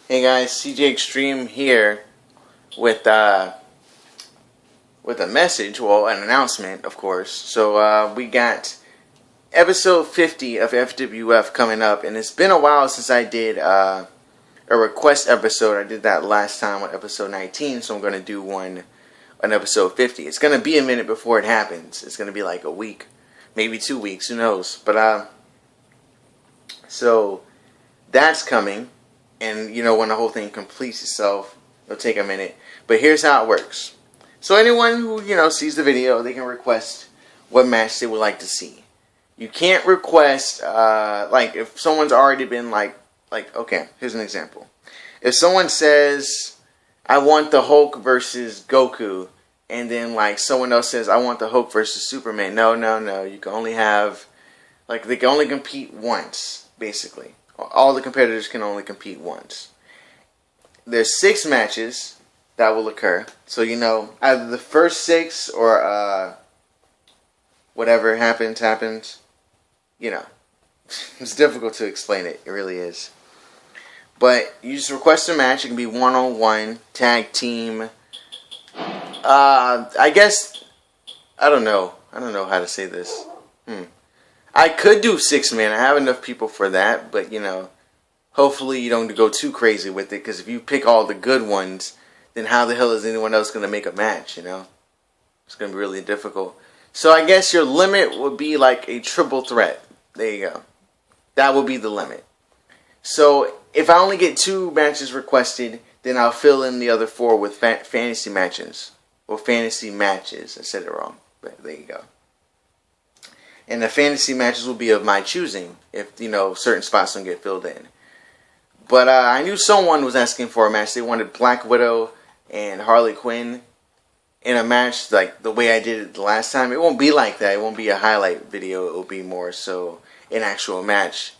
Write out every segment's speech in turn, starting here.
Hey guys, CJ Extreme here with a message, well, an announcement, of course. So we got episode 50 of FWF coming up, and it's been a while since I did a request episode. I did that last time on episode 19, so I'm going to do one on episode 50. It's going to be a minute before it happens. It's going to be like a week, maybe 2 weeks, who knows. But so that's coming. And, you know, when the whole thing completes itself, it'll take a minute. But here's how it works. So anyone who, you know, sees the video, they can request what match they would like to see. You can't request, like, if someone's already been, like, okay, here's an example. If someone says, I want the Hulk versus Goku, and then, like, someone else says, I want the Hulk versus Superman. No. You can only have, like, they can only compete once, basically. All the competitors can only compete once. There's 6 matches that will occur. So, you know, either the first 6 or whatever happens. You know, it's difficult to explain it. It really is. But you just request a match. It can be one-on-one, tag team. I guess, I don't know how to say this. I could do 6-man. I have enough people for that, but, you know, hopefully you don't go too crazy with it, because if you pick all the good ones, then how the hell is anyone else going to make a match, you know? It's going to be really difficult. So I guess your limit would be like a triple threat. There you go. That would be the limit. So if I only get 2 matches requested, then I'll fill in the other 4 with fantasy matches. Or fantasy matches. I said it wrong, but there you go. And the fantasy matches will be of my choosing, if, you know, certain spots don't get filled in. But I knew someone was asking for a match. They wanted Black Widow and Harley Quinn in a match like the way I did it the last time. It won't be like that. It won't be a highlight video. It will be more so an actual match.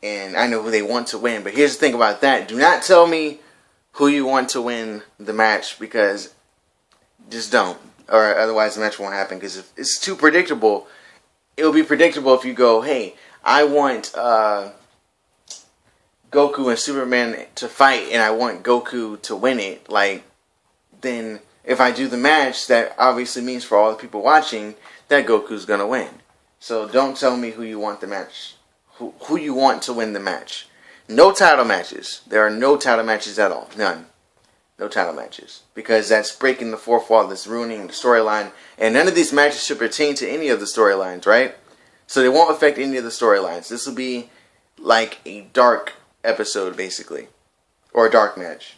And I know who they want to win. But here's the thing about that. Do not tell me who you want to win the match, because just don't. Or otherwise the match won't happen, because if it's too predictable, it'll be predictable if you go, hey, I want Goku and Superman to fight, and I want Goku to win it. Like, then if I do the match, that obviously means for all the people watching that Goku's gonna win. So don't tell me who you want the match, who you want to win the match. No title matches. There are no title matches at all. None. No title matches, because that's breaking the fourth wall. That's ruining the storyline, and none of these matches should pertain to any of the storylines, right? So they won't affect any of the storylines. This will be like a dark episode, basically, or a dark match.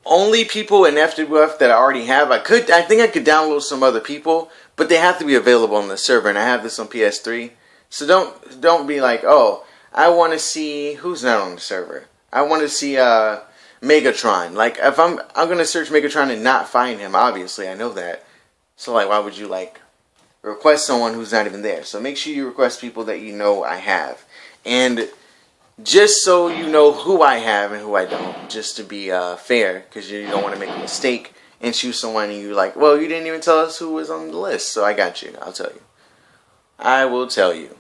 Only people in FWF that I already have. I think I could download some other people, but they have to be available on the server, and I have this on PS3. So don't be like, oh, I want to see who's not on the server. I want to see Megatron. Like, if I'm gonna search Megatron and not find him, obviously I know that. So like, why would you like request someone who's not even there? So make sure you request people that you know I have, and just so you know who I have and who I don't, just to be fair, because you don't want to make a mistake and choose someone and you're like, well, you didn't even tell us who was on the list. So I got you. I'll tell you. I will tell you.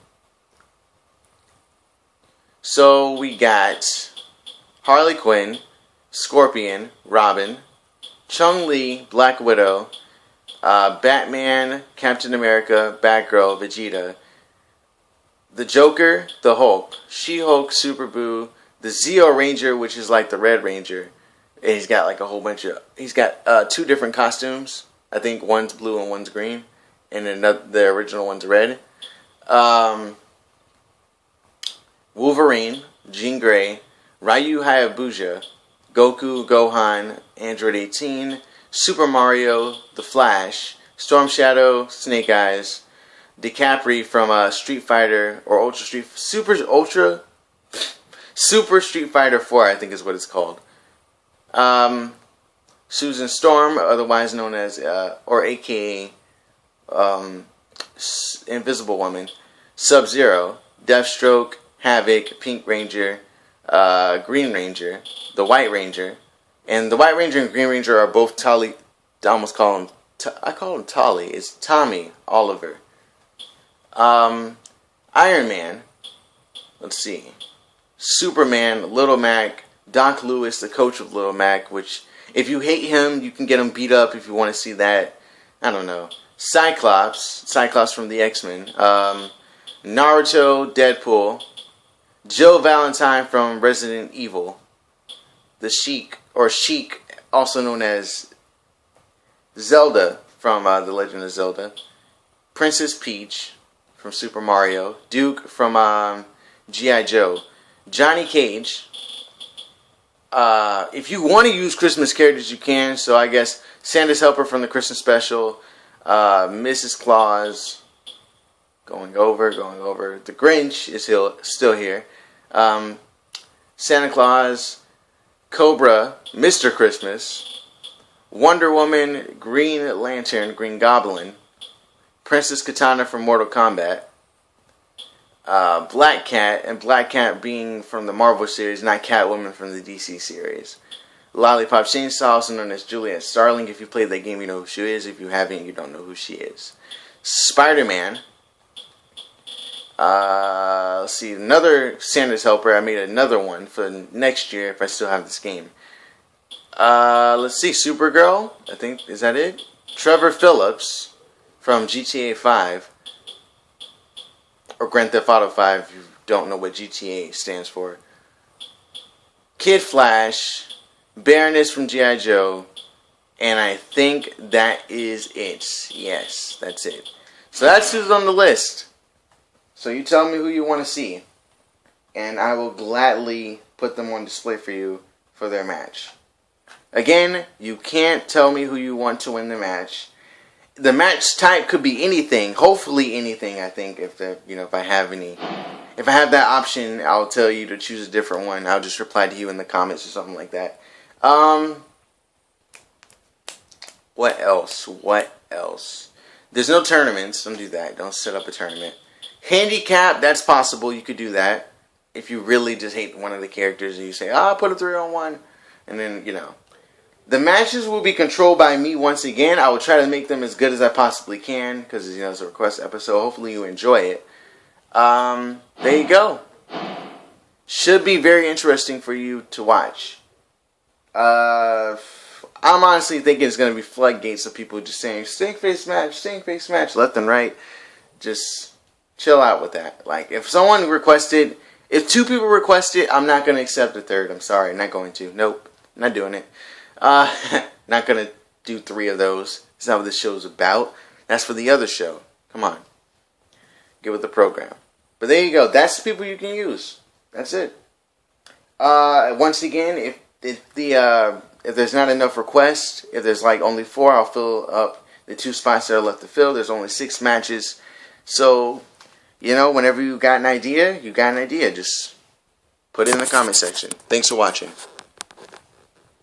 So we got Harley Quinn, Scorpion, Robin, Chun-Li, Black Widow, Batman, Captain America, Batgirl, Vegeta, the Joker, the Hulk, She-Hulk, Super Boo, the Zeo Ranger, which is like the Red Ranger. And he's got like a whole bunch of, he's got 2 different costumes. I think one's blue and one's green, and then the original one's red. Wolverine, Jean Grey, Ryu Hayabusa, Goku, Gohan, Android 18, Super Mario, The Flash, Storm Shadow, Snake Eyes, DiCaprio from Street Fighter, or Super Street Fighter 4, I think is what it's called. Susan Storm, otherwise known as, or AKA, Invisible Woman, Sub-Zero, Deathstroke, Havoc, Pink Ranger, Green Ranger, the White Ranger, and the White Ranger and Green Ranger are both I almost call him, I call him Tolly. It's Tommy Oliver. Iron Man. Let's see. Superman, Little Mac, Doc Lewis, the coach of Little Mac, which, if you hate him, you can get him beat up if you want to see that. I don't know. Cyclops from the X-Men. Naruto, Deadpool. Jill Valentine from Resident Evil. The Sheik, also known as Zelda from The Legend of Zelda. Princess Peach from Super Mario. Duke from G.I. Joe. Johnny Cage. If you want to use Christmas characters, you can. So I guess Santa's Helper from the Christmas special. Mrs. Claus. Going over. The Grinch is still here. Santa Claus. Cobra. Mr. Christmas. Wonder Woman. Green Lantern. Green Goblin. Princess Katana from Mortal Kombat. Black Cat, and Black Cat being from the Marvel series, not Catwoman from the DC series. Lollipop Chainsaw, also known as Juliet Starling. If you played that game, you know who she is. If you haven't, you don't know who she is. Spider-Man. Let's see, another Santa's Helper. I made another one for next year if I still have this game. Let's see, Supergirl. I think, is that it? Trevor Phillips from GTA 5. Or Grand Theft Auto 5 if you don't know what GTA stands for. Kid Flash, Baroness from G.I. Joe, and I think that is it. Yes, that's it. So that's who's on the list. So you tell me who you want to see, and I will gladly put them on display for you for their match. Again, you can't tell me who you want to win the match. The match type could be anything. Hopefully anything. I think if I have that option, I'll tell you to choose a different one. I'll just reply to you in the comments or something like that. What else? There's no tournaments. Don't do that. Don't set up a tournament. Handicap. That's possible. You could do that if you really just hate one of the characters and you say, I'll put a 3-on-1, and then the matches will be controlled by me once again. I will try to make them as good as I possibly can because it's a request episode. Hopefully you enjoy it. There you go. Should be very interesting for you to watch. I'm honestly thinking it's going to be floodgates of people just saying stink face match, left and right. Just chill out with that. Like, if someone requested, if 2 people request it, I'm not going to accept a third. I'm sorry, I'm not going to. Nope, not doing it. Not gonna do 3 of those. That's not what this show's about. That's for the other show. Come on. Get with the program. But there you go. That's the people you can use. That's it. Once again, if there's not enough requests, if there's like only 4, I'll fill up the 2 spots that are left to fill. There's only 6 matches. So, whenever you got an idea, Just put it in the comment section. Thanks for watching.